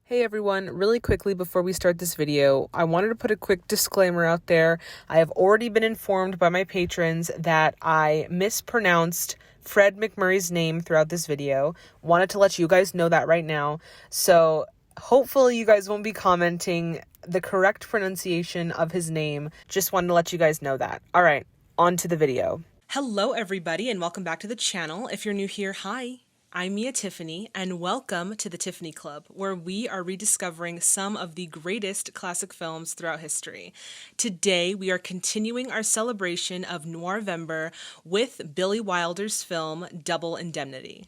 Hey everyone, really quickly before we start this video, I wanted to put a quick disclaimer out there. I have already been informed by my patrons that I mispronounced Fred McMurray's name throughout this video. Wanted to let you guys know that right now. So hopefully you guys won't be commenting the correct pronunciation of his name. Just wanted to let you guys know that. All right, on to the video. Hello everybody and welcome back to the channel. If you're new here, hi. I'm Tiffany, and welcome to the Tiffany Club, where we are rediscovering some of the greatest classic films throughout history. Today, we are continuing our celebration of Noirvember with Billy Wilder's film Double Indemnity.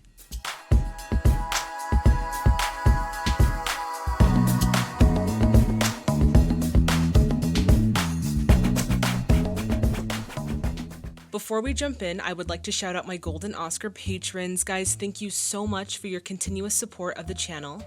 Before we jump in, I would like to shout out my Golden Oscar patrons. Guys, thank you so much for your continuous support of the channel.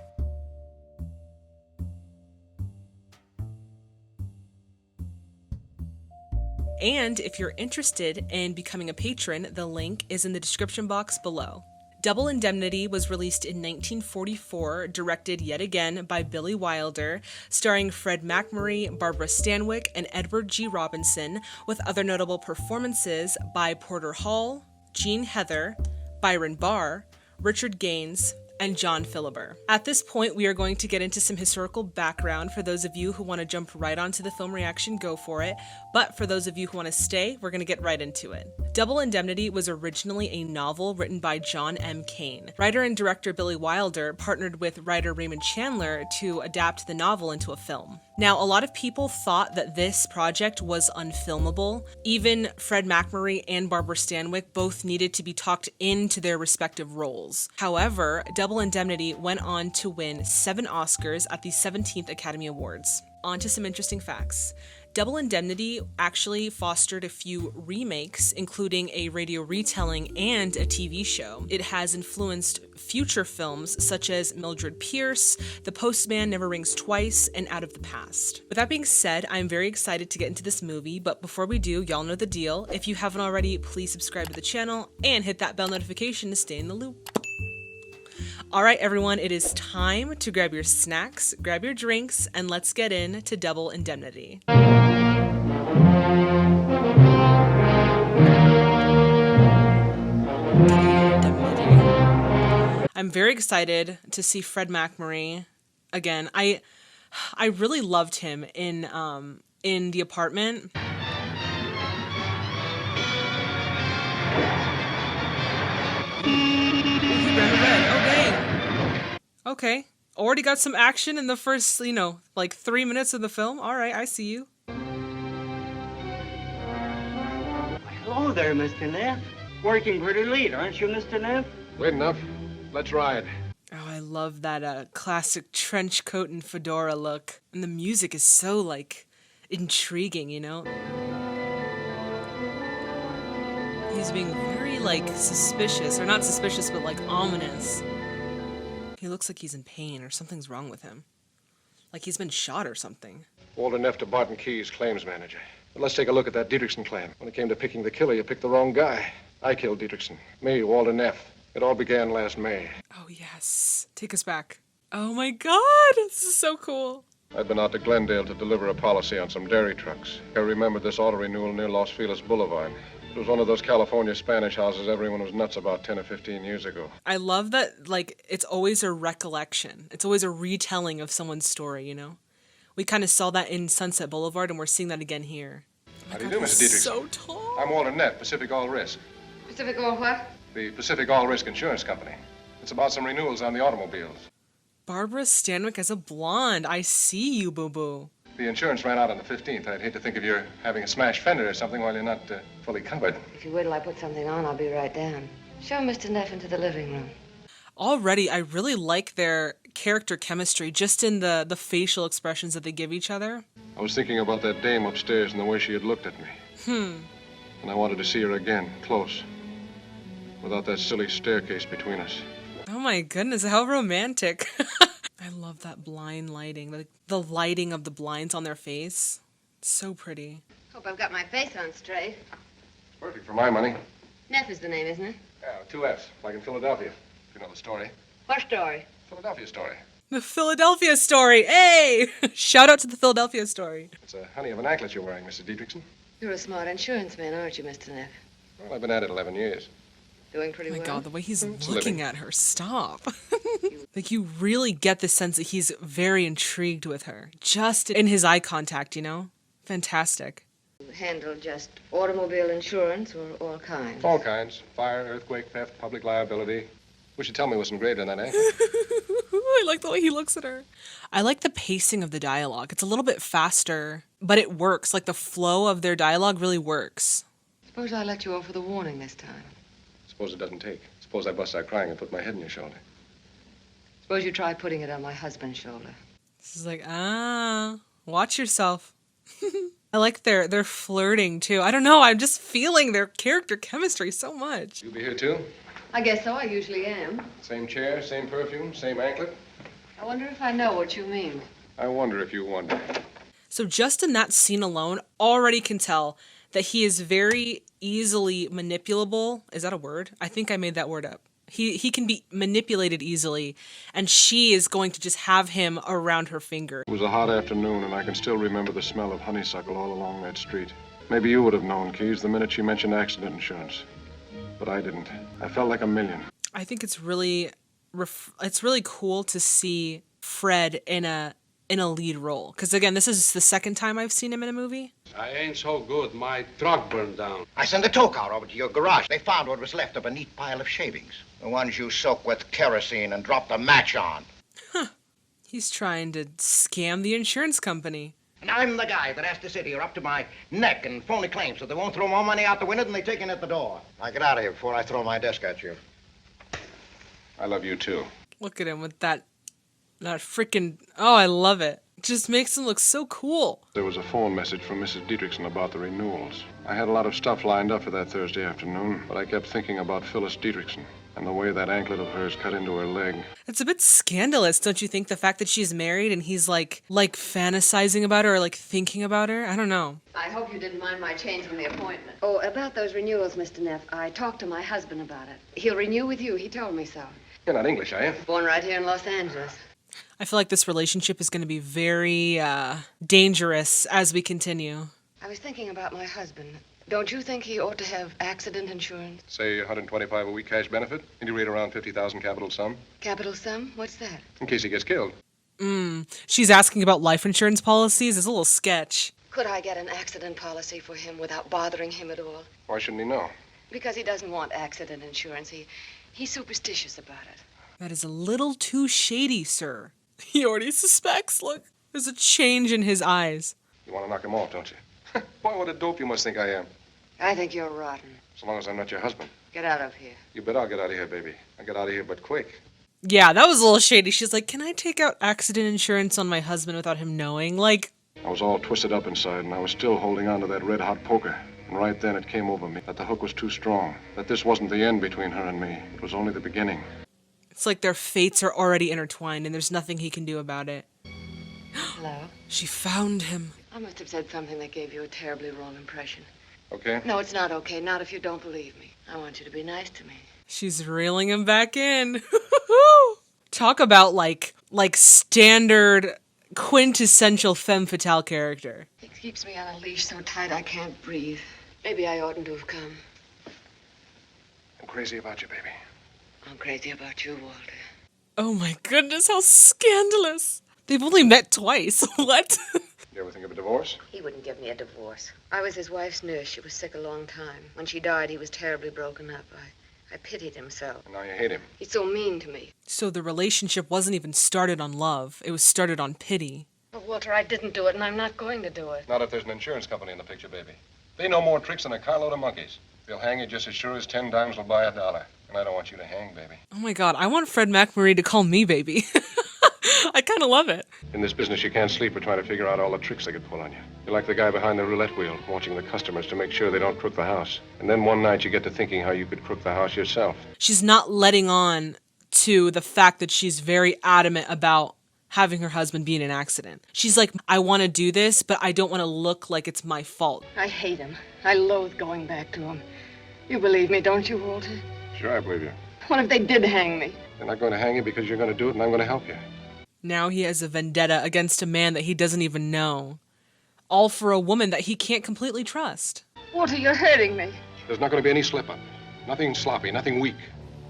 And if you're interested in becoming a patron, the link is in the description box below. Double Indemnity was released in 1944, directed yet again by Billy Wilder, starring Fred MacMurray, Barbara Stanwyck, and Edward G. Robinson, with other notable performances by Porter Hall, Jean Heather, Byron Barr, Richard Gaines, and John Philibert. At this point, we are going to get into some historical background. For those of you who want to jump right onto the film reaction, go for it. But for those of you who want to stay, we're going to get right into it. Double Indemnity was originally a novel written by John M. Cain. Writer and director Billy Wilder partnered with writer Raymond Chandler to adapt the novel into a film. Now, a lot of people thought that this project was unfilmable. Even Fred MacMurray and Barbara Stanwyck both needed to be talked into their respective roles. However, Double Indemnity went on to win 7 Oscars at the 17th Academy Awards. On to some interesting facts. Double Indemnity actually fostered a few remakes, including a radio retelling and a TV show. It has influenced future films such as Mildred Pierce, The Postman Never Rings Twice, and Out of the Past. With that being said, I'm very excited to get into this movie, but before we do, y'all know the deal. If you haven't already, please subscribe to the channel and hit that bell notification to stay in the loop. Alright everyone, it is time to grab your snacks, grab your drinks, and let's get into Double Indemnity. I'm very excited to see Fred MacMurray again. I really loved him in The Apartment. Okay, already got some action in the first, like 3 minutes of the film. All right, I see you. Hello there, Mr. Neff. Working pretty late, aren't you, Mr. Neff? Late enough. Let's ride. Oh, I love that classic trench coat and fedora look. And the music is so, like, intriguing, you know? He's being very, like, suspicious. Or not suspicious, but, like, ominous. He looks like he's in pain or something's wrong with him. Like he's been shot or something. Walter Neff to Barton Keyes, claims manager. But let's take a look at that Dietrichson claim. When it came to picking the killer, you picked the wrong guy. I killed Dietrichson. Me, Walter Neff. It all began last May. Oh, yes. Take us back. Oh, my God. This is so cool. I'd been out to Glendale to deliver a policy on some dairy trucks. I remembered this auto renewal near Los Feliz Boulevard. It was one of those California Spanish houses everyone was nuts about 10 or 15 years ago. I love that, like, it's always a recollection. It's always a retelling of someone's story, you know? We kind of saw that in Sunset Boulevard, and we're seeing that again here. How do you do, Mr. Dietrichson? So tall. I'm Walter Neff, Pacific All Risk. Pacific All what? The Pacific All Risk Insurance Company. It's about some renewals on the automobiles. Barbara Stanwyck as a blonde. I see you, boo-boo. The insurance ran out on the 15th. I'd hate to think of you having a smashed fender or something while you're not fully covered. If you wait till I put something on, I'll be right down. Show Mr. Neff into the living room. Already, I really like their character chemistry, just in the facial expressions that they give each other. I was thinking about that dame upstairs and the way she had looked at me. And I wanted to see her again, close. Without that silly staircase between us. Oh my goodness, how romantic. I love that blind lighting, like the lighting of the blinds on their face. It's so pretty. Hope I've got my face on straight. Perfect for my money. Neff is the name, isn't it? Yeah, 2 F's, like in Philadelphia, if you know the story. What story? Philadelphia story. The Philadelphia story. Hey! Shout out to the Philadelphia story. It's a honey of an anklet you're wearing, Mrs. Dietrichson. You're a smart insurance man, aren't you, Mr. Neff? Well, I've been at it 11 years. Doing pretty Oh my well. God, the way he's It's looking living. at her. Stop. Like, you really get the sense that he's very intrigued with her. Just in his eye contact, you know? Fantastic. You handle just automobile insurance or all kinds? All kinds. Fire, earthquake, theft, public liability. Wish you'd tell me what's engraved on that anklet. I like the way he looks at her. I like the pacing of the dialogue. It's a little bit faster, but it works. Like, the flow of their dialogue really works. Suppose I let you off with a warning this time. Suppose it doesn't take. Suppose I bust out crying and put my head in your shoulder. Suppose you try putting it on my husband's shoulder. She's like, watch yourself. I like their flirting, too. I don't know. I'm just feeling their character chemistry so much. You be here, too? I guess so. I usually am. Same chair, same perfume, same anklet? I wonder if I know what you mean. I wonder if you wonder. So just in that scene alone, already can tell that he is very easily manipulable. Is that a word? I think I made that word up. He can be manipulated easily, and she is going to just have him around her finger. It was a hot afternoon, and I can still remember the smell of honeysuckle all along that street. Maybe you would have known, Keys, the minute she mentioned accident insurance. But I didn't. I felt like a million. I think it's really cool to see Fred in a lead role. Because again, this is the second time I've seen him in a movie. I ain't so good. My truck burned down. I sent a tow car over to your garage. They found what was left of a neat pile of shavings. The ones you soaked with kerosene and dropped a match on. He's trying to scam the insurance company. And I'm the guy that has to sit here up to my neck and phony claims so they won't throw more money out the window than they take in at the door. Now get out of here before I throw my desk at you. I love you, too. Look at him with that freaking... Oh, I love it. Just makes him look so cool. There was a phone message from Mrs. Dietrichson about the renewals. I had a lot of stuff lined up for that Thursday afternoon, but I kept thinking about Phyllis Dietrichson and the way that anklet of hers cut into her leg. It's a bit scandalous, don't you think? The fact that she's married and he's like fantasizing about her or like thinking about her. I don't know. I hope you didn't mind my changing the appointment. Oh, about those renewals, Mr. Neff. I talked to my husband about it. He'll renew with you. He told me so. You're not English, are you? Born right here in Los Angeles. I feel like this relationship is going to be very dangerous as we continue. I was thinking about my husband. Don't you think he ought to have accident insurance? Say 125 a week cash benefit. And you rate around 50,000 capital sum. Capital sum? What's that? In case he gets killed. She's asking about life insurance policies. It's a little sketch. Could I get an accident policy for him without bothering him at all? Why shouldn't he know? Because he doesn't want accident insurance. He's superstitious about it. That is a little too shady, sir. He already suspects. Look, there's a change in his eyes. You want to knock him off, don't you? Boy, what a dope you must think I am. I think you're rotten. So long as I'm not your husband. Get out of here. You bet I'll get out of here, baby. I'll get out of here, but quick. Yeah, that was a little shady. She's like, can I take out accident insurance on my husband without him knowing? Like, I was all twisted up inside, and I was still holding on to that red-hot poker. And right then it came over me that the hook was too strong, that this wasn't the end between her and me. It was only the beginning. it's like their fates are already intertwined and there's nothing he can do about it. Hello? She found him. I must have said something that gave you a terribly wrong impression. Okay? No, it's not okay. Not if you don't believe me. I want you to be nice to me. She's reeling him back in. Talk about like standard quintessential femme fatale character. It keeps me on a leash so tight I can't breathe. Maybe I oughtn't to have come. I'm crazy about you, baby. I'm crazy about you, Walter. Oh my goodness, how scandalous. They've only met twice. What? You ever think of a divorce? He wouldn't give me a divorce. I was his wife's nurse. She was sick a long time. When she died, he was terribly broken up. I pitied him so. And now you hate him. He's so mean to me. So the relationship wasn't even started on love. It was started on pity. But, Walter, I didn't do it, and I'm not going to do it. Not if there's an insurance company in the picture, baby. They know more tricks than a carload of monkeys. They'll hang you just as sure as 10 dimes will buy $1. And I don't want you to hang, baby. Oh my God, I want Fred McMurray to call me baby. I kind of love it. In this business, you can't sleep or try to figure out all the tricks they could pull on you. You're like the guy behind the roulette wheel, watching the customers to make sure they don't crook the house. And then one night you get to thinking how you could crook the house yourself. She's not letting on to the fact that she's very adamant about having her husband be in an accident. She's like, I want to do this, but I don't want to look like it's my fault. I hate him. I loathe going back to him. You believe me, don't you, Walter? Sure, I believe you. What if they did hang me? They're not going to hang you because you're going to do it, and I'm going to help you. Now he has a vendetta against a man that he doesn't even know. All for a woman that he can't completely trust. Walter, you're hurting me. There's not going to be any slip-up. Nothing sloppy, nothing weak.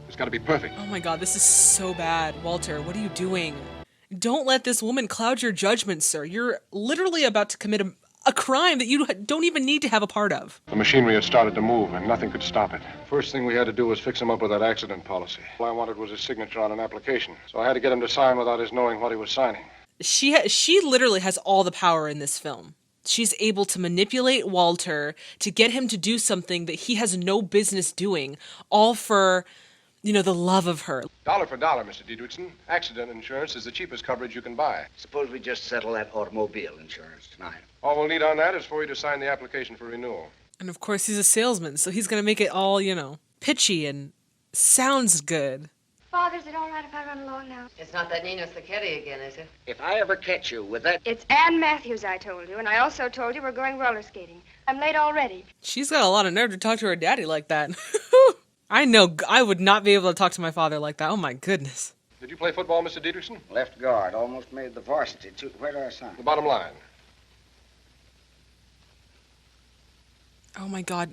It's got to be perfect. Oh my god, this is so bad. Walter, what are you doing? Don't let this woman cloud your judgment, sir. You're literally about to commit a crime that you don't even need to have a part of. The machinery had started to move, and nothing could stop it. First thing we had to do was fix him up with that accident policy. All I wanted was his signature on an application, so I had to get him to sign without his knowing what he was signing. She literally has all the power in this film. She's able to manipulate Walter to get him to do something that he has no business doing, all for, the love of her. Dollar for dollar, Mr. Diedrichsen. Accident insurance is the cheapest coverage you can buy. Suppose we just settle that automobile insurance tonight. All we'll need on that is for you to sign the application for renewal. And of course, he's a salesman, so he's going to make it all, pitchy and sounds good. Father, is it all right if I run along now? It's not that Nino Slicchetti again, is it? If I ever catch you with that... It's Ann Matthews, I told you, and I also told you we're going roller skating. I'm late already. She's got a lot of nerve to talk to her daddy like that. I know I would not be able to talk to my father like that. Oh, my goodness. Did you play football, Mr. Diedrichsen? Left guard, almost made the varsity. Where do I sign? The bottom line. Oh, my God.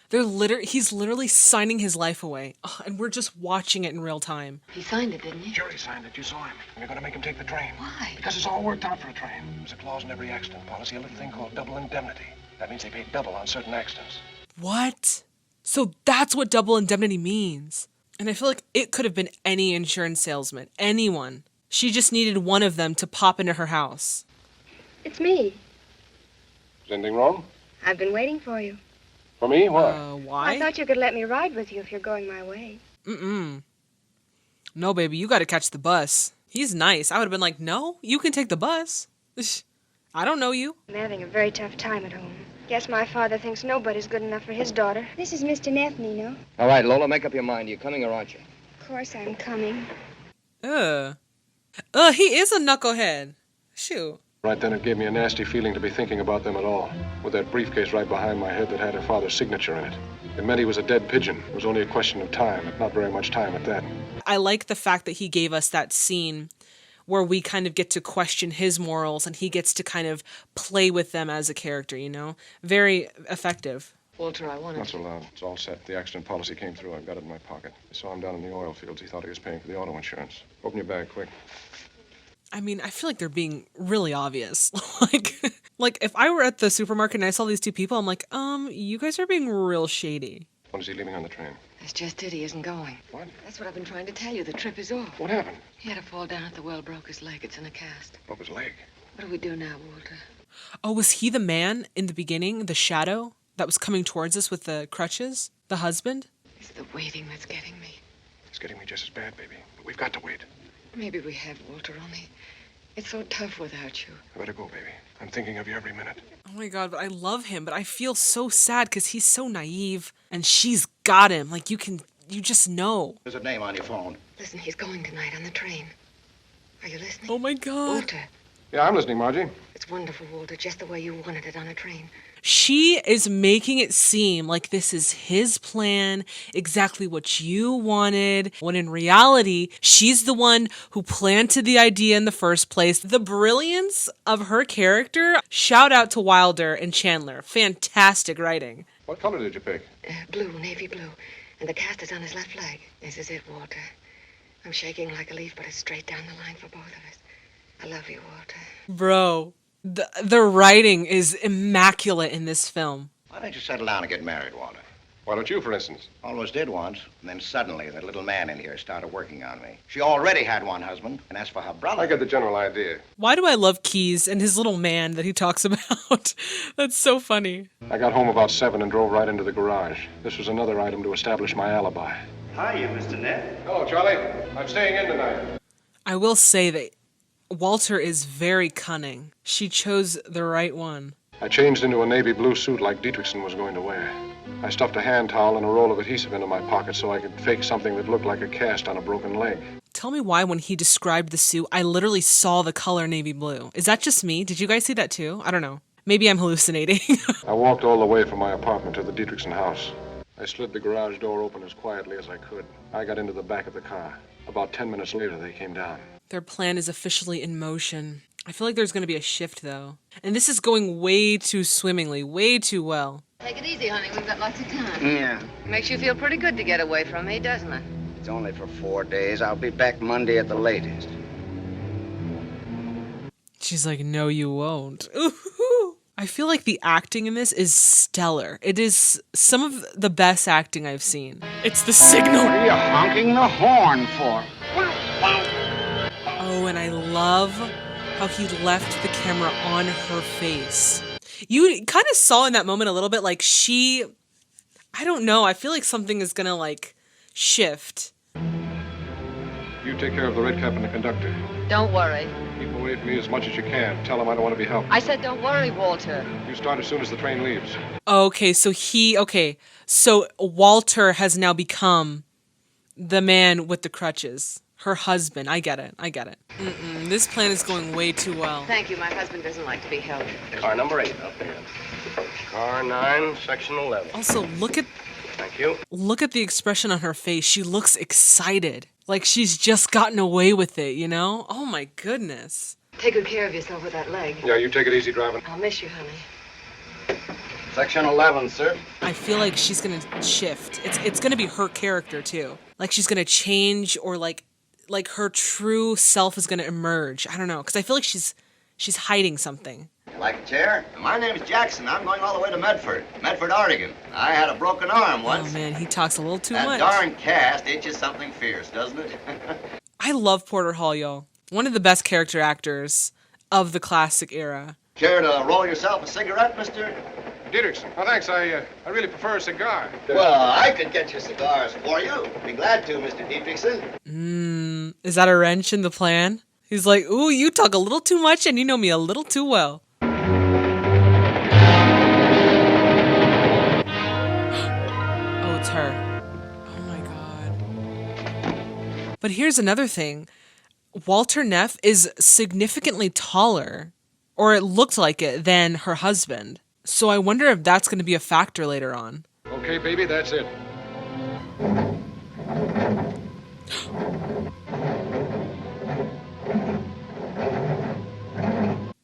He's literally signing his life away. Oh, and we're just watching it in real time. He signed it, didn't he? Sure, he signed it. You saw him. And you're going to make him take the train. Why? Because it's all worked out for a train. There's a clause in every accident policy, a little thing called double indemnity. That means they pay double on certain accidents. What? So that's what double indemnity means. And I feel like it could have been any insurance salesman. Anyone. She just needed one of them to pop into her house. It's me. Is anything wrong? I've been waiting for you. For me? Why? Why? I thought you could let me ride with you if you're going my way. No, baby, you got to catch the bus. He's nice. I would have been like, no, you can take the bus. I don't know you. I'm having a very tough time at home. Guess my father thinks nobody's good enough for his daughter. This is Mr. Neff, Nino. All right, Lola, make up your mind. Are you coming or aren't you? Of course I'm coming. He is a knucklehead. Shoot. Right then, it gave me a nasty feeling to be thinking about them at all. With that briefcase right behind my head that had her father's signature in it. It meant he was a dead pigeon. It was only a question of time, but not very much time at that. I like the fact that he gave us that scene where we kind of get to question his morals and he gets to kind of play with them as a character, Very effective. Walter, I wanted Not so loud. It's all set. The accident policy came through. I've got it in my pocket. I saw him down in the oil fields. He thought he was paying for the auto insurance. Open your bag, quick. I mean, I feel like they're being really obvious. like if I were at the supermarket and I saw these two people, I'm like, you guys are being real shady. When is he leaving on the train? That's just it. He isn't going. What? That's what I've been trying to tell you. The trip is off. What happened? He had a fall down at the well, broke his leg. It's in a cast. Broke his leg. What do we do now, Walter? Oh, was he the man in the beginning, the shadow that was coming towards us with the crutches? The husband? It's the waiting that's getting me. It's getting me just as bad, baby. But we've got to wait. Maybe we have, Walter, only it's so tough without you. I better go, baby. I'm thinking of you every minute. Oh my God, but I love him, but I feel so sad because he's so naive and she's got him. Like you just know. There's a name on your phone. Listen, he's going tonight on the train. Are you listening? Oh my God. Walter. Yeah, I'm listening, Margie. It's wonderful, Walter, just the way you wanted it on a train. She is making it seem like this is his plan, exactly what you wanted, when in reality, she's the one who planted the idea in the first place. The brilliance of her character, shout out to Wilder and Chandler. Fantastic writing. What color did you pick? Blue, navy blue. And the cast is on his left leg. This is it, Walter. I'm shaking like a leaf, but it's straight down the line for both of us. I love you, Walter. Bro, the writing is immaculate in this film. Why don't you settle down and get married, Walter? Why don't you, for instance? Almost did once, and then suddenly that little man in here started working on me. She already had one husband, and as for her brother... I get the general idea. Why do I love Keyes and his little man that he talks about? That's so funny. I got home about 7 and drove right into the garage. This was another item to establish my alibi. Hiya, Mr. Neff. Hello, Charlie. I'm staying in tonight. I will say that Walter is very cunning. She chose the right one. I changed into a navy blue suit like Dietrichsen was going to wear. I stuffed a hand towel and a roll of adhesive into my pocket so I could fake something that looked like a cast on a broken leg. Tell me why when he described the suit, I literally saw the color navy blue. Is that just me? Did you guys see that too? I don't know. Maybe I'm hallucinating. I walked all the way from my apartment to the Dietrichsen house. I slid the garage door open as quietly as I could. I got into the back of the car. About 10 minutes later, they came down. Their plan is officially in motion. I feel like there's going to be a shift, though. And this is going way too swimmingly, way too well. Take it easy, honey. We've got lots of time. Yeah. Makes you feel pretty good to get away from me, doesn't it? It's only for 4 days. I'll be back Monday at the latest. She's like, no, you won't. Ooh. I feel like the acting in this is stellar. It is some of the best acting I've seen. It's the signal. What are you honking the horn for? Oh, and I love how he left the camera on her face. You kind of saw in that moment a little bit like I don't know, I feel like something is gonna like shift. You take care of the red cap and the conductor. Don't worry. Keep away from me as much as you can. Tell them I don't want to be helped. I said don't worry, Walter. You start as soon as the train leaves. Okay, so Walter has now become the man with the crutches. Her husband. I get it. This plan is going way too well. Thank you. My husband doesn't like to be helped. Car number 8 up there. Car 9, section 11. Also, Thank you. look at the expression on her face. She looks excited. Like she's just gotten away with it, you know? Oh my goodness. Take good care of yourself with that leg. Yeah, you take it easy driving. I'll miss you, honey. Section 11, sir. I feel like she's gonna shift. It's gonna be her character too. Like she's gonna change, or like her true self is gonna emerge. I don't know, because I feel like she's hiding something. Like a chair? My name's Jackson. I'm going all the way to Medford, Oregon. I had a broken arm once. Oh man, he talks a little too That much. darn cast itches something fierce, doesn't it? I love Porter Hall, y'all. One of the best character actors of the classic era. Care to roll yourself a cigarette, Mr.? Dietrichson. Oh, thanks. I really prefer a cigar. Well, I could get you cigars for you. Be glad to, Mr. Dietrichson. Is that a wrench in the plan? He's like, ooh, you talk a little too much and you know me a little too well. Oh, it's her. Oh my God. But here's another thing. Walter Neff is significantly taller, or it looked like it, than her husband. So I wonder if that's going to be a factor later on. Okay, baby, that's it.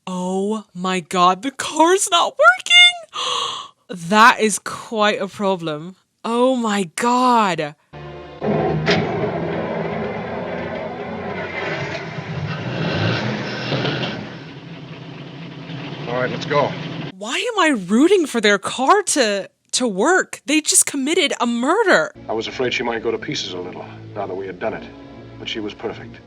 Oh my God, the car's not working! That is quite a problem. Oh my God. All right, let's go. Why am I rooting for their car to work? They just committed a murder. I was afraid she might go to pieces a little, now that we had done it. But she was perfect.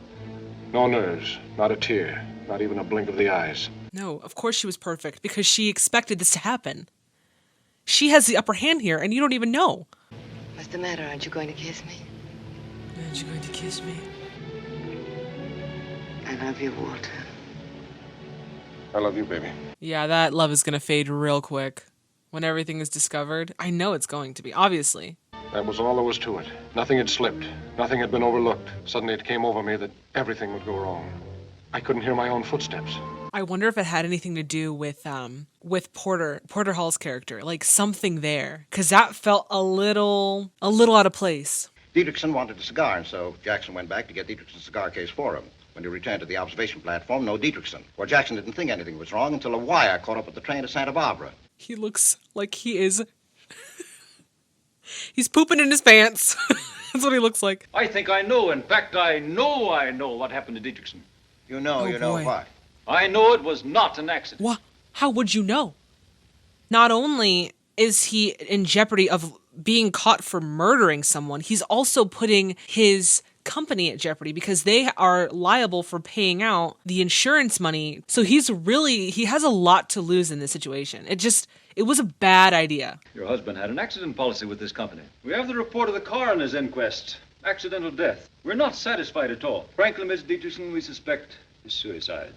No nerves, not a tear, not even a blink of the eyes. No, of course she was perfect, because she expected this to happen. She has the upper hand here, and you don't even know. What's the matter? Aren't you going to kiss me? Aren't you going to kiss me? I love you, Walter. I love you, baby. Yeah, that love is going to fade real quick. When everything is discovered. I know it's going to be, obviously. That was all there was to it. Nothing had slipped. Nothing had been overlooked. Suddenly it came over me that everything would go wrong. I couldn't hear my own footsteps. I wonder if it had anything to do with Porter Hall's character, like something there, because that felt a little out of place. Dietrichson wanted a cigar, and so Jackson went back to get Dietrichson's cigar case for him. When he returned to the observation platform, no Dietrichson. Well, Jackson didn't think anything was wrong until a wire caught up with the train to Santa Barbara. He looks like he is. He's pooping in his pants. That's what he looks like. I think I know. In fact, I know what happened to Dietrichson. You know boy. what? I know it was not an accident. What? How would you know? Not only is he in jeopardy of being caught for murdering someone, he's also putting his company at jeopardy because they are liable for paying out the insurance money. So he has a lot to lose in this situation. It was a bad idea. Your husband had an accident policy with this company. We have the report of the coroner's inquest. Accidental death. We're not satisfied at all. Frankly, Miss Dietrichson, we suspect is suicide.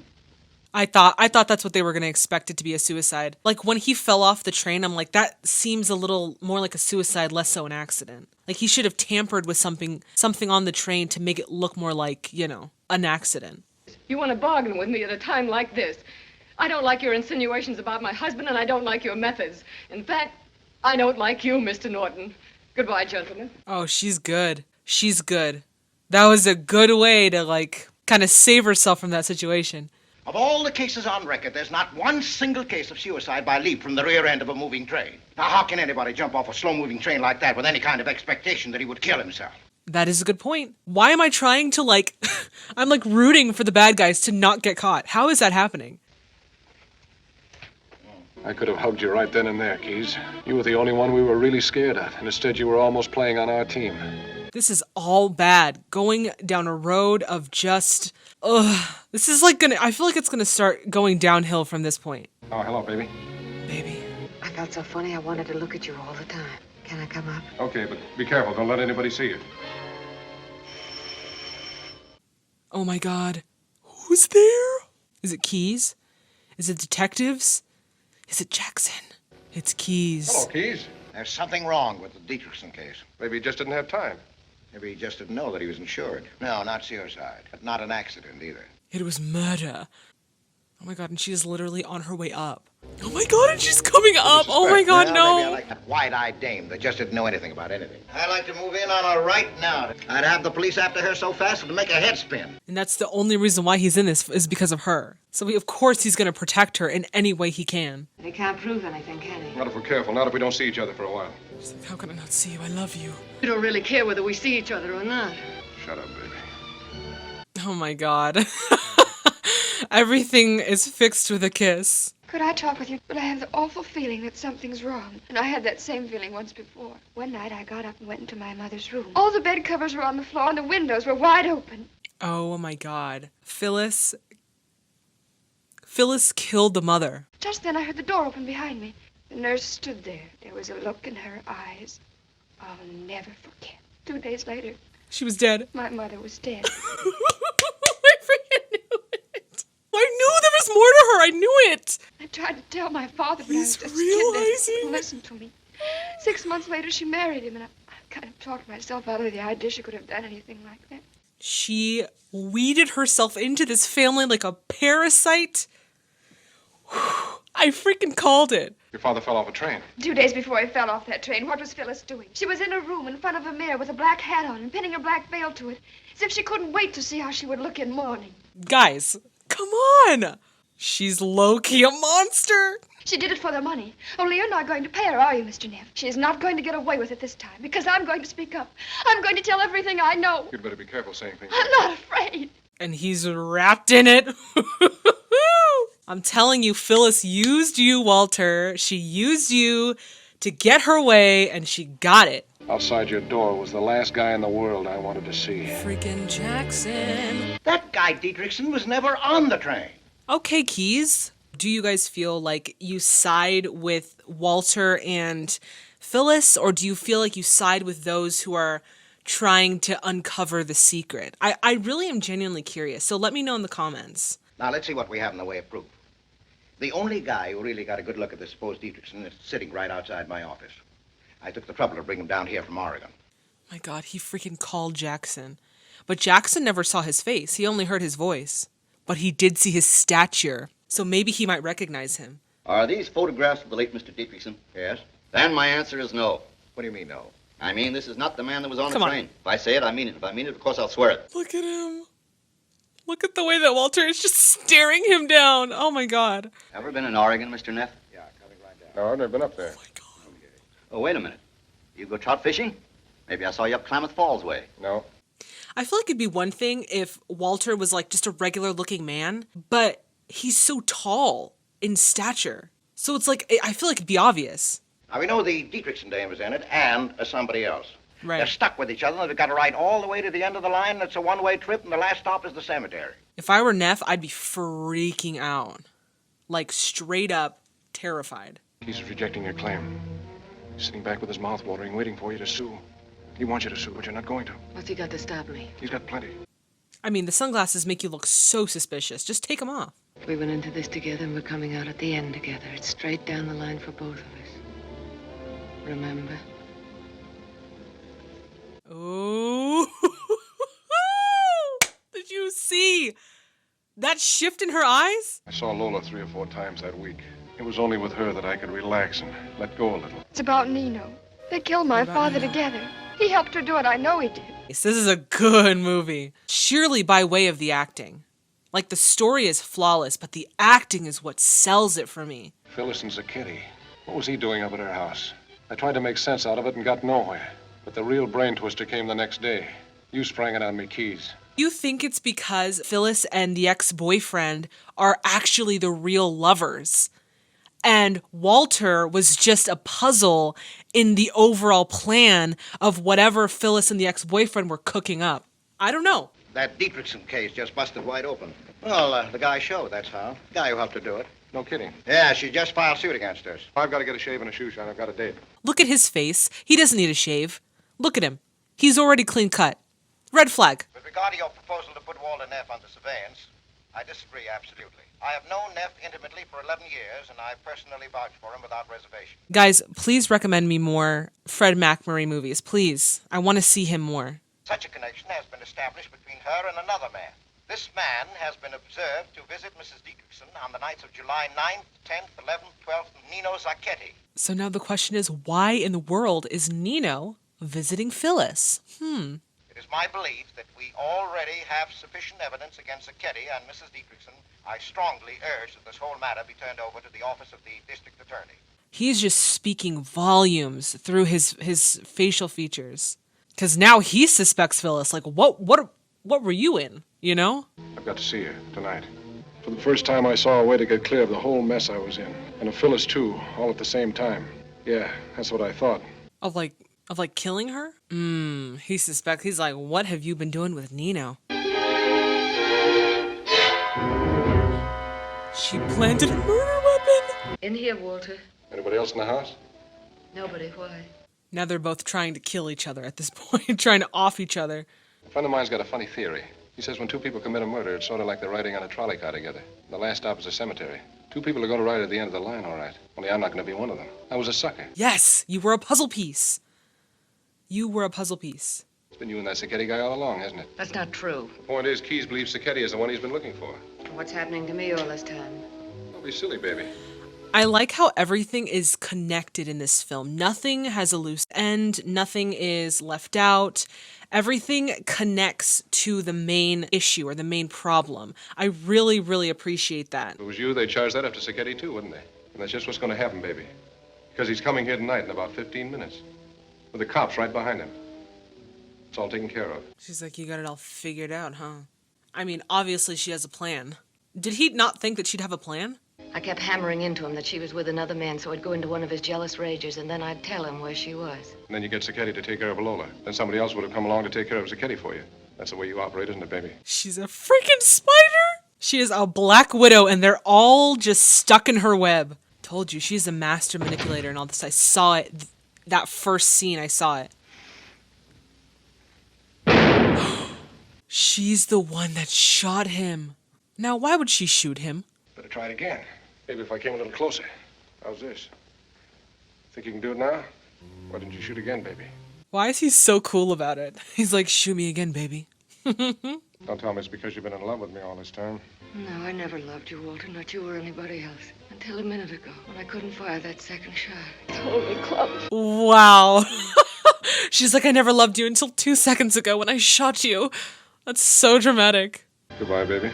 I thought that's what they were going to expect it to be, a suicide. Like when he fell off the train, I'm like, that seems a little more like a suicide, less so an accident. Like he should have tampered with something on the train to make it look more like, an accident. You want to bargain with me at a time like this? I don't like your insinuations about my husband, and I don't like your methods. In fact, I don't like you, Mr. Norton. Goodbye, gentlemen. Oh, she's good. She's good. That was a good way to, kind of save herself from that situation. Of all the cases on record, there's not one single case of suicide by leap from the rear end of a moving train. Now, how can anybody jump off a slow-moving train like that with any kind of expectation that he would kill himself? That is a good point. Why am I trying to, like, I'm, like, rooting for the bad guys to not get caught? How is that happening? I could have hugged you right then and there, Keys. You were the only one we were really scared of, and instead you were almost playing on our team. This is all bad. Going down a road of just, this is like I feel like it's gonna start going downhill from this point. Oh, hello, baby. Baby. I felt so funny I wanted to look at you all the time. Can I come up? Okay, but be careful. Don't let anybody see you. Oh my God. Who's there? Is it Keys? Is it detectives? Is it Jackson? It's Keys. Hello, Keys. There's something wrong with the Dietrichson case. Maybe he just didn't have time. Maybe he just didn't know that he was insured. No, not suicide, but not an accident either. It was murder. Oh my God, and she is literally on her way up. Oh my God, and she's coming up. Oh my God, Well, no. maybe I like that wide-eyed dame that just didn't know anything about anything. I'd like to move in on her right now. I'd have the police after her so fast it'd make her head spin. And that's the only reason why he's in this is because of her. So of course he's going to protect her in any way he can. He can't prove anything, can he? Not if we're careful. Not if we don't see each other for a while. She's like, how can I not see you? I love you. You don't really care whether we see each other or not. Shut up, baby. Oh my God. Everything is fixed with a kiss. Could I talk with you? But I have the awful feeling that something's wrong. And I had that same feeling once before. One night I got up and went into my mother's room. All the bed covers were on the floor and the windows were wide open. Oh my God. Phyllis killed the mother. Just then I heard the door open behind me. The nurse stood there. There was a look in her eyes I'll never forget. 2 days later, She was dead. my mother was dead. I freaking knew it. I knew there was more to her. I knew it. I tried to tell my father, but He's I was just kid that realizing. wouldn't listen to me. 6 months later, she married him, and I kind of talked myself out of the idea she could have done anything like that. She weeded herself into this family like a parasite. I freaking called it. Your father fell off a train. 2 days before he fell off that train, what was Phyllis doing? She was in a room in front of a mirror with a black hat on and pinning a black veil to it, as if she couldn't wait to see how she would look in mourning. Guys, come on. She's low-key a monster. She did it for the money. Only you're not going to pay her, are you, Mr. Neff? She is not going to get away with it this time, because I'm going to speak up. I'm going to tell everything I know. You'd better be careful saying things. I'm not afraid. And he's wrapped in it. I'm telling you, Phyllis used you, Walter. She used you to get her way, and she got it. Outside your door was the last guy in the world I wanted to see. Freaking Jackson. That guy Dietrichson was never on the train. Okay, Keys. Do you guys feel like you side with Walter and Phyllis, or do you feel like you side with those who are trying to uncover the secret? I really am genuinely curious, so let me know in the comments. Now, let's see what we have in the way of proof. The only guy who really got a good look at the supposed Dietrichson is sitting right outside my office. I took the trouble to bring him down here from Oregon. My God, he freaking called Jackson. But Jackson never saw his face. He only heard his voice. But he did see his stature, so maybe he might recognize him. Are these photographs of the late Mr. Dietrichson? Yes? Then my answer is no. What do you mean, no? I mean, this is not the man that was on Come the on. train. If I say it, I mean it. If I mean it, of course, I'll swear it. Look at him. Look at the way that Walter is just staring him down. Oh my God. Ever been in Oregon, Mr. Neff? Yeah, coming right down. No, I've never been up there. Oh my God. Oh, wait a minute. You go trout fishing? Maybe I saw you up Klamath Falls way. No. I feel like it'd be one thing if Walter was like just a regular looking man, but he's so tall in stature. So it's like, I feel like it'd be obvious. Now, we know the Dietrichson dame is in it and somebody else. Right. They're stuck with each other, and they've got to ride all the way to the end of the line. It's a one-way trip, and the last stop is the cemetery. If I were Neff, I'd be freaking out. Like straight up terrified. He's rejecting your claim. He's sitting back with his mouth watering, waiting for you to sue. He wants you to sue, but you're not going to. What's he got to stop me? He's got plenty. I mean, the sunglasses make you look so suspicious. Just take them off. We went into this together and we're coming out at the end together. It's straight down the line for both of us. Remember? Oh. Did you see that shift in her eyes? I saw Lola 3 or 4 times that week. It was only with her that I could relax and let go a little. It's about Nino. They killed my father together. He helped her do it. I know he did. This is a good movie. Surely by way of the acting. Like, the story is flawless, but the acting is what sells it for me. Phyllis and Zacchetti. What was he doing up at her house? I tried to make sense out of it and got nowhere. But the real brain twister came the next day. You sprang it on me, Keys. You think it's because Phyllis and the ex-boyfriend are actually the real lovers, and Walter was just a puzzle in the overall plan of whatever Phyllis and the ex-boyfriend were cooking up. I don't know. That Dietrichson case just busted wide open. Well, the guy showed, that's how. The guy who helped her do it. No kidding. Yeah, she just filed suit against us. I've got to get a shave and a shoe shine. I've got a date. Look at his face. He doesn't need a shave. Look at him. He's already clean cut. Red flag. With regard to your proposal to put Walter Neff under surveillance, I disagree absolutely. I have known Neff intimately for 11 years, and I personally vouch for him without reservation. Guys, please recommend me more Fred McMurray movies. Please. I want to see him more. Such a connection has been established between her and another man. This man has been observed to visit Mrs. Dietrichson on the nights of July 9th, 10th, 11th, 12th, Nino Zacchetti. So now the question is, why in the world is Nino visiting Phyllis? It is my belief that we already have sufficient evidence against Zacchetti and Mrs. Dietrichson. I strongly urge that this whole matter be turned over to the office of the district attorney. He's just speaking volumes through his facial features. Because now he suspects Phyllis. Like, what were you in, you know? I've got to see her tonight. For the first time, I saw a way to get clear of the whole mess I was in. And of Phyllis, too, all at the same time. Yeah, that's what I thought. Of killing her? He suspects. He's like, what have you been doing with Nino? She planted a murder weapon. In here, Walter. Anybody else in the house? Nobody. Why? Now they're both trying to kill each other at this point, trying to off each other. A friend of mine's got a funny theory. He says when two people commit a murder, it's sort of like they're riding on a trolley car together. The last stop is a cemetery. Two people are going to ride at the end of the line, all right. Only I'm not going to be one of them. I was a sucker. Yes, you were a puzzle piece. You were a puzzle piece. It's been you and that Zacchetti guy all along, hasn't it? That's not true. The point is, Keys believes Zacchetti is the one he's been looking for. What's happening to me all this time? Don't be silly, baby. I like how everything is connected in this film. Nothing has a loose end. Nothing is left out. Everything connects to the main issue or the main problem. I really, really appreciate that. If it was you, they'd charge that up to Zacchetti, too, wouldn't they? And that's just what's going to happen, baby. Because he's coming here tonight in about 15 minutes. With the cops right behind him. It's all taken care of. She's like, you got it all figured out, huh? I mean, obviously she has a plan. Did he not think that she'd have a plan? I kept hammering into him that she was with another man, so I'd go into one of his jealous rages, and then I'd tell him where she was. And then you get Zacchetti to take care of Lola. Then somebody else would have come along to take care of Zacchetti for you. That's the way you operate, isn't it, baby? She's a freaking spider! She is a black widow, and they're all just stuck in her web. Told you, she's a master manipulator and all this. I saw it. That first scene, I saw it. She's the one that shot him. Now, why would she shoot him? Better try it again. Maybe if I came a little closer. How's this? Think you can do it now? Why didn't you shoot again, baby? Why is he so cool about it? He's like, shoot me again, baby. Don't tell me it's because you've been in love with me all this time. No, I never loved you, Walter, not you or anybody else. Until a minute ago, when I couldn't fire that second shot. Totally clubbed. Wow. She's like, I never loved you until 2 seconds ago when I shot you. That's so dramatic. Goodbye, baby.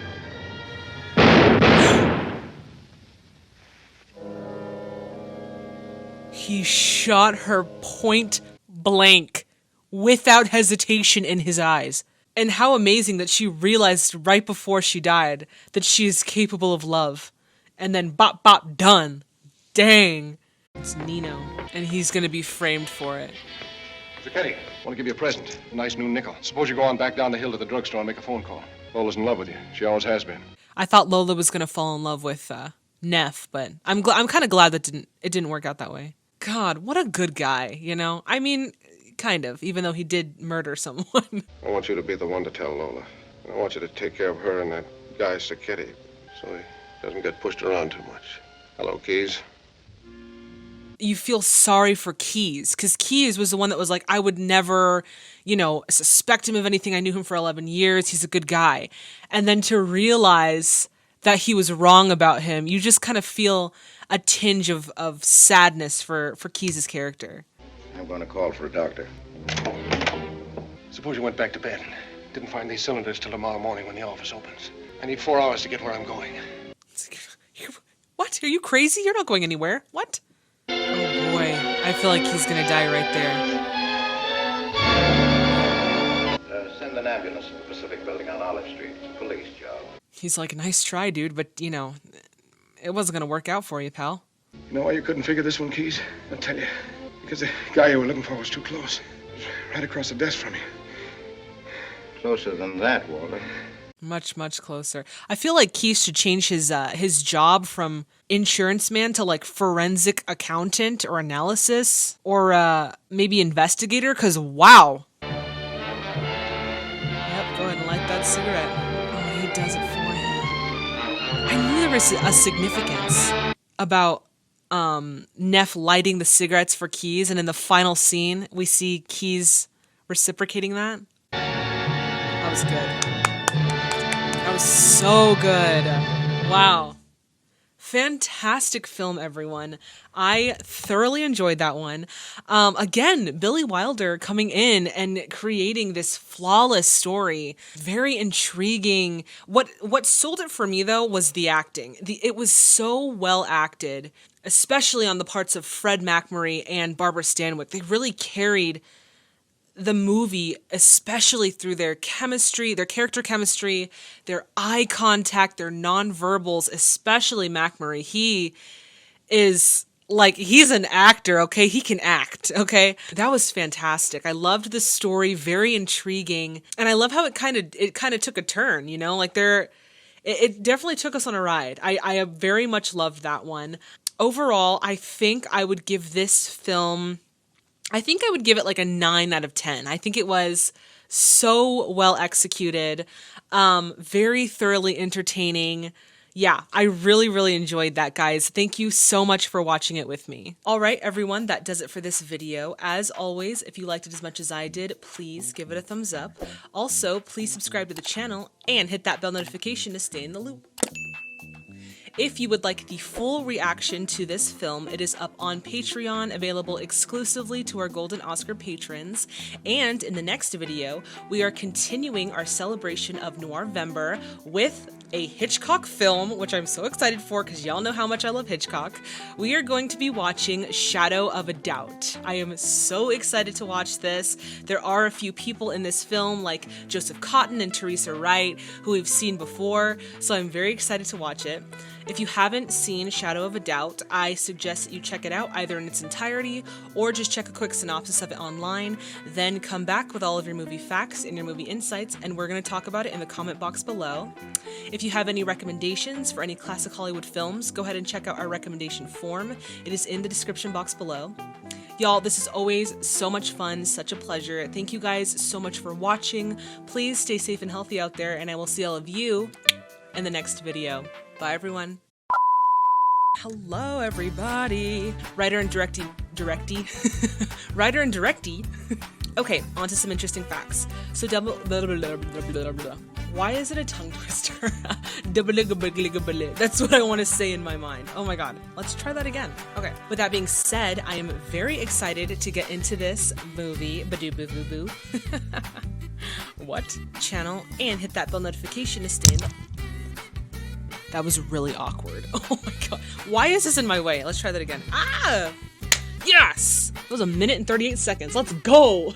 He shot her point blank without hesitation in his eyes. And how amazing that she realized right before she died that she is capable of love. And then bop bop done. Dang. It's Nino. And he's gonna be framed for it. Zacchetti, I want to give you a present. A nice new nickel. Suppose you go on back down the hill to the drugstore and make a phone call. Lola's in love with you. She always has been. I thought Lola was gonna fall in love with Neff, but I'm kind of glad that it didn't work out that way. God, what a good guy, you know? I mean, kind of, even though he did murder someone. I want you to be the one to tell Lola. I want you to take care of her and that guy Zacchetti so he doesn't get pushed around too much. Hello, Keys. You feel sorry for Keys, because Keys was the one that was like, I would never, suspect him of anything. I knew him for 11 years. He's a good guy. And then to realize that he was wrong about him, you just kind of feel a tinge of sadness for Keys' character. I'm going to call for a doctor. Suppose you went back to bed and didn't find these cylinders till tomorrow morning when the office opens. I need 4 hours to get where I'm going. What? Are you crazy? You're not going anywhere. What? Oh boy, I feel like he's gonna die right there. Send an ambulance to the Pacific Building on Olive Street. It's a police job. He's like, nice try, dude, but, you know, it wasn't gonna work out for you, pal. You know why you couldn't figure this one, Keys? I'll tell you. Because the guy you were looking for was too close. He was right across the desk from you. Closer than that, Walter. Much, much closer. I feel like Keith should change his job from insurance man to like forensic accountant or analysis or maybe investigator, because wow. Yep, go ahead and light that cigarette. Oh, he does it for him. I knew there was a significance about Neff lighting the cigarettes for Keys, and in the final scene, we see Keys reciprocating that. That was good. That was so good. Wow. Fantastic film, everyone. I thoroughly enjoyed that one. Again, Billy Wilder coming in and creating this flawless story. Very intriguing. What sold it for me, though, was the acting. It was so well acted, especially on the parts of Fred McMurray and Barbara Stanwyck. They really carried the movie, especially through their chemistry, their character chemistry, their eye contact, their nonverbals, especially McMurray. He is like, he's an actor, okay? He can act, okay? That was fantastic. I loved the story, very intriguing. And I love how it kind of took a turn, you know? Like it definitely took us on a ride. I very much loved that one. Overall, I think I would give this film, I think I would give it like a 9 out of 10. I think it was so well executed, very thoroughly entertaining. Yeah, I really, really enjoyed that, guys. Thank you so much for watching it with me. All right, everyone, that does it for this video. As always, if you liked it as much as I did, please give it a thumbs up. Also, please subscribe to the channel and hit that bell notification to stay in the loop. If you would like the full reaction to this film, it is up on Patreon, available exclusively to our Golden Oscar patrons. And in the next video, we are continuing our celebration of Noirvember with a Hitchcock film, which I'm so excited for because y'all know how much I love Hitchcock. We are going to be watching Shadow of a Doubt. I am so excited to watch this. There are a few people in this film like Joseph Cotten and Teresa Wright who we've seen before, so I'm very excited to watch it. If you haven't seen Shadow of a Doubt, I suggest that you check it out either in its entirety or just check a quick synopsis of it online, then come back with all of your movie facts and your movie insights, and we're going to talk about it in the comment box below. If you have any recommendations for any classic Hollywood films, go ahead and check out our recommendation form. It is in the description box below. Y'all, this is always so much fun, such a pleasure. Thank you guys so much for watching. Please stay safe and healthy out there, and I will see all of you in the next video. Bye, everyone. Hello, everybody. Writer and directee. Writer and directee. Okay, on to some interesting facts. So why is it a tongue twister? That's what I want to say in my mind. Oh my god. Let's try that again. Okay. With that being said, I am very excited to get into this movie. Badoo-boo-boo-boo. What? Channel and hit that bell notification to stay in the... That was really awkward. Oh my god. Why is this in my way? Let's try that again. Ah! Yes! It was 1 minute and 38 seconds. Let's go!